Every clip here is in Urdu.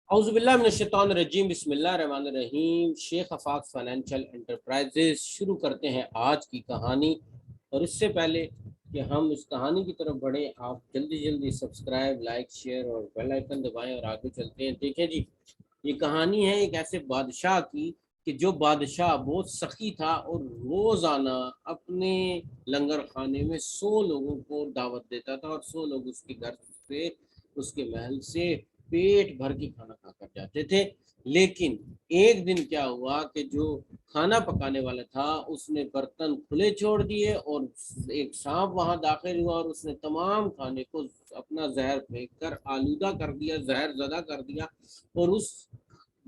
اعوذ باللہ من الشیطان الرجیم بسم اللہ الرحمن الرحیم۔ شیخ آفاق فائنینشیل انٹرپرائزز شروع کرتے ہیں آج کی کہانی، اور اس سے پہلے کہ ہم اس کہانی کی طرف بڑھیں، آپ جلدی جلدی سبسکرائب، لائک، شیئر اور بیل آئیکن دبائیں اور آگے چلتے ہیں۔ دیکھیں جی، یہ کہانی ہے ایک ایسے بادشاہ کی کہ جو بادشاہ بہت سخی تھا اور روزانہ اپنے لنگر خانے میں 100 لوگوں کو دعوت دیتا تھا، اور 100 لوگ اس کے گھر سے، اس کے محل سے پیٹ بھر کے کھانا کھا کر جاتے تھے۔ لیکن ایک دن کیا ہوا کہ جو کھانا پکانے والا تھا اس نے برتن کھلے چھوڑ دیے، اور ایک سانپ وہاں داخل ہوا اور اس نے تمام کھانے کو اپنا زہر پھینک کر آلودہ کر دیا، زہر زدہ کر دیا۔ اور اس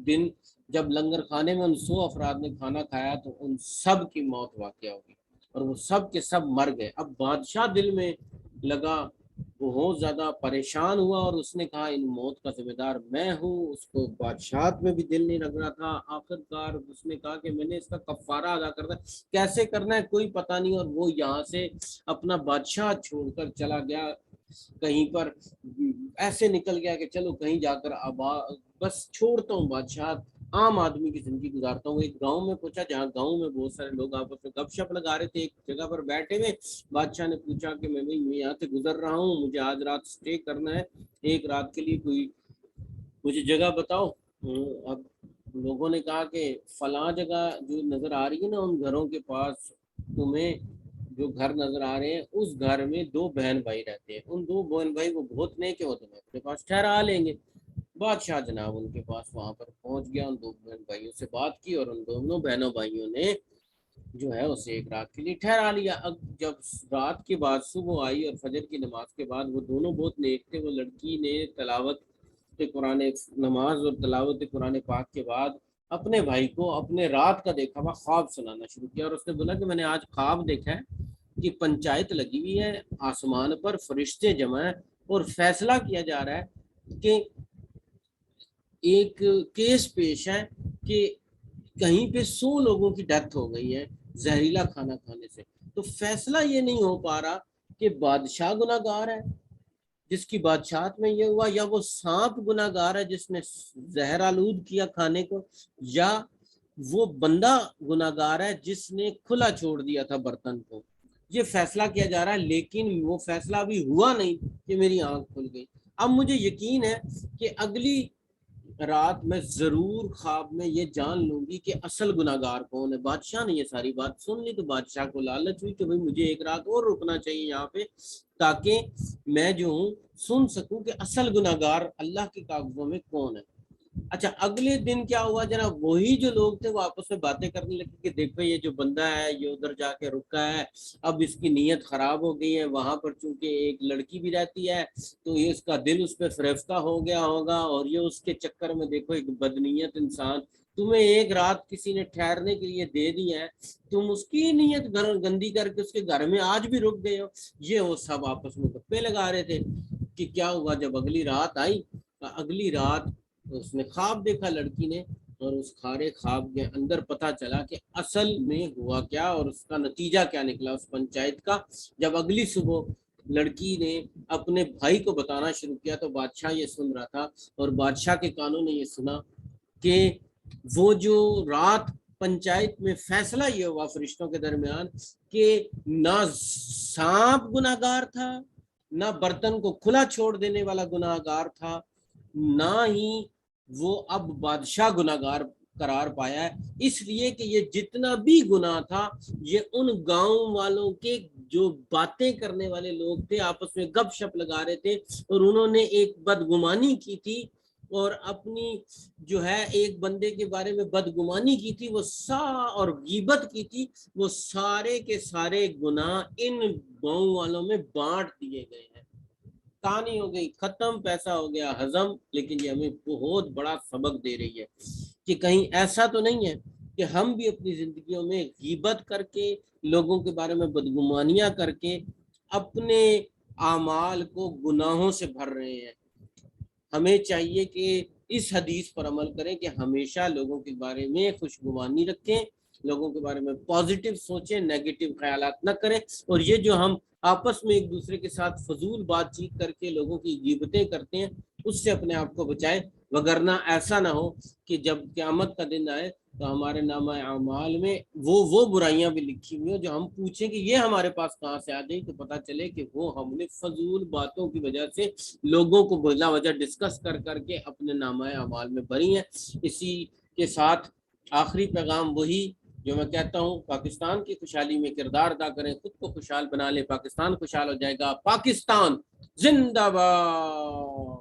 دن جب لنگر خانے میں ان 100 افراد نے کھانا کھایا تو ان سب کی موت واقع ہوگی اور وہ سب کے سب مر گئے۔ اب بادشاہ دل میں لگا، بہت زیادہ پریشان ہوا اور اس نے کہا ان موت کا ذمہ دار میں ہوں۔ اس کو بادشاہت میں بھی دل نہیں لگ رہا تھا۔ آخر کار اس نے کہا کہ میں نے اس کا کفارہ ادا کرنا ہے، کیسے کرنا ہے کوئی پتہ نہیں، اور وہ یہاں سے اپنا بادشاہ چھوڑ کر چلا گیا کہیں پر، ایسے نکل گیا کہ چلو کہیں جا کر بس چھوڑتا ہوں بادشاہ، عام آدمی کی زندگی گزارتا ہوں۔ ایک گاؤں میں پہنچا جہاں گاؤں میں بہت سارے لوگ آپس میں گپ شپ لگا رہے تھے، ایک جگہ پر بیٹھے ہوئے۔ بادشاہ نے پوچھا کہ میں یہاں سے گزر رہا ہوں، مجھے آج رات سٹے کرنا ہے، ایک رات کے لیے کوئی مجھے جگہ بتاؤ۔ اب لوگوں نے کہا کہ فلاں جگہ جو نظر آ رہی ہے نا، ان گھروں کے پاس تمہیں جو گھر نظر آ رہے ہیں اس گھر میں 2 بہن بھائی رہتے ہیں، ان 2 بہن بھائی وہ بہت نیک ہوتے ہیں، اپنے پاس ٹھہرا لیں گے۔ بادشاہ جناب ان کے پاس وہاں پر پہنچ گیا، ان 2 بہن بھائیوں سے بات کی اور ان دونوں بہنوں بھائیوں نے جو ہے اسے ایک رات کے لیے ٹھہرا لیا۔ اب جب رات کے بعد صبح آئی اور فجر کی نماز کے بعد، وہ دونوں بہت نیک تھے، وہ لڑکی نے تلاوت قرآن نماز اور تلاوت قرآن پاک کے بعد اپنے بھائی کو اپنے رات کا دیکھا ہوا خواب سنانا شروع کیا، اور اس نے بولا کہ میں نے آج خواب دیکھا ہے کہ پنچایت لگی ہوئی ہے، آسمان پر فرشتے جمع ہیں اور فیصلہ کیا جا رہا ہے کہ ایک کیس پیش ہے کہ کہیں پہ 100 لوگوں کی ڈیتھ ہو گئی ہے زہریلا کھانا کھانے سے۔ تو فیصلہ یہ نہیں ہو پا رہا کہ بادشاہ گناہ گار ہے جس کی بادشاہت میں یہ ہوا، یا وہ سانپ گناہ گار ہے جس نے زہر آلود کیا کھانے کو، یا وہ بندہ گناہ گار ہے جس نے کھلا چھوڑ دیا تھا برتن کو۔ یہ فیصلہ کیا جا رہا ہے، لیکن وہ فیصلہ ابھی ہوا نہیں کہ میری آنکھ کھل گئی۔ اب مجھے یقین ہے کہ اگلی رات میں ضرور خواب میں یہ جان لوں گی کہ اصل گناہ گار کون ہے۔ بادشاہ نے یہ ساری بات سن لی تو بادشاہ کو لالچ ہوئی کہ بھئی مجھے ایک رات اور رکنا چاہیے یہاں پہ، تاکہ میں جو ہوں سن سکوں کہ اصل گناہ گار اللہ کے کاغذوں میں کون ہے۔ اچھا، اگلے دن کیا ہوا جناب، وہی جو لوگ تھے وہ آپس میں باتیں کرنے لگے کہ دیکھو یہ جو بندہ ہے یہ ادھر جا کے رکا ہے، اب اس کی نیت خراب ہو گئی ہے، وہاں پر چونکہ ایک لڑکی بھی رہتی ہے تو یہ اس کا دل اس پہ فریفتہ ہو گیا ہوگا، اور یہ اس کے چکر میں دیکھو ایک بدنیت انسان، تمہیں ایک رات کسی نے ٹھہرنے کے لیے دے دی ہے، تم اس کی نیت گندی کر کے اس کے گھر میں آج بھی رک گئے ہو۔ یہ وہ سب آپس میں گپے لگا رہے تھے کہ کیا ہوا جب اگلی رات آئی۔ اگلی رات اس نے خواب دیکھا لڑکی نے، اور اس کھارے خواب کے اندر پتہ چلا کہ اصل میں ہوا کیا اور اس کا نتیجہ کیا نکلا اس پنچایت کا۔ جب اگلی صبح لڑکی نے اپنے بھائی کو بتانا شروع کیا تو بادشاہ یہ سن رہا تھا، اور بادشاہ کے کانوں نے یہ سنا کہ وہ جو رات پنچایت میں فیصلہ یہ ہوا فرشتوں کے درمیان کہ نہ سانپ گناہ گار تھا، نہ برتن کو کھلا چھوڑ دینے والا گناہ گار تھا، نہ ہی وہ اب بادشاہ گناہ گار قرار پایا ہے، اس لیے کہ یہ جتنا بھی گناہ تھا یہ ان گاؤں والوں کے جو باتیں کرنے والے لوگ تھے، آپس میں گپ شپ لگا رہے تھے، اور انہوں نے ایک بدگمانی کی تھی اور اپنی جو ہے ایک بندے کے بارے میں بدگمانی کی تھی، وہ اور غیبت کی تھی، وہ سارے کے سارے گناہ ان گاؤں والوں میں بانٹ دیے گئے ہیں۔ کہانی ہو گئی ختم، پیسہ ہو گیا ہضم۔ لیکن یہ ہمیں بہت بڑا سبق دے رہی ہے کہ کہیں ایسا تو نہیں ہے کہ ہم بھی اپنی زندگیوں میں غیبت کر کے، لوگوں کے بارے میں بدگمانیاں کر کے اپنے اعمال کو گناہوں سے بھر رہے ہیں۔ ہمیں چاہیے کہ اس حدیث پر عمل کریں کہ ہمیشہ لوگوں کے بارے میں خوشگمانی رکھیں، لوگوں کے بارے میں پازیٹیو سوچیں، نیگیٹو خیالات نہ کریں۔ اور یہ جو ہم آپس میں ایک دوسرے کے ساتھ فضول بات چیت کر کے لوگوں کی غیبتیں کرتے ہیں، اس سے اپنے آپ کو بچائے، وگرنہ ایسا نہ ہو کہ جب قیامت کا دن آئے تو ہمارے نامہ اعمال میں وہ برائیاں بھی لکھی ہوئی ہوں جو ہم پوچھیں کہ یہ ہمارے پاس کہاں سے آ گئی، تو پتہ چلے کہ وہ ہم نے فضول باتوں کی وجہ سے لوگوں کو بلا وجہ ڈسکس کر کے اپنے نامہ اعمال میں بھری ہیں۔ اسی کے ساتھ آخری پیغام وہی جو میں کہتا ہوں، پاکستان کی خوشحالی میں کردار ادا کریں، خود کو خوشحال بنا لیں، پاکستان خوشحال ہو جائے گا۔ پاکستان زندہ باد۔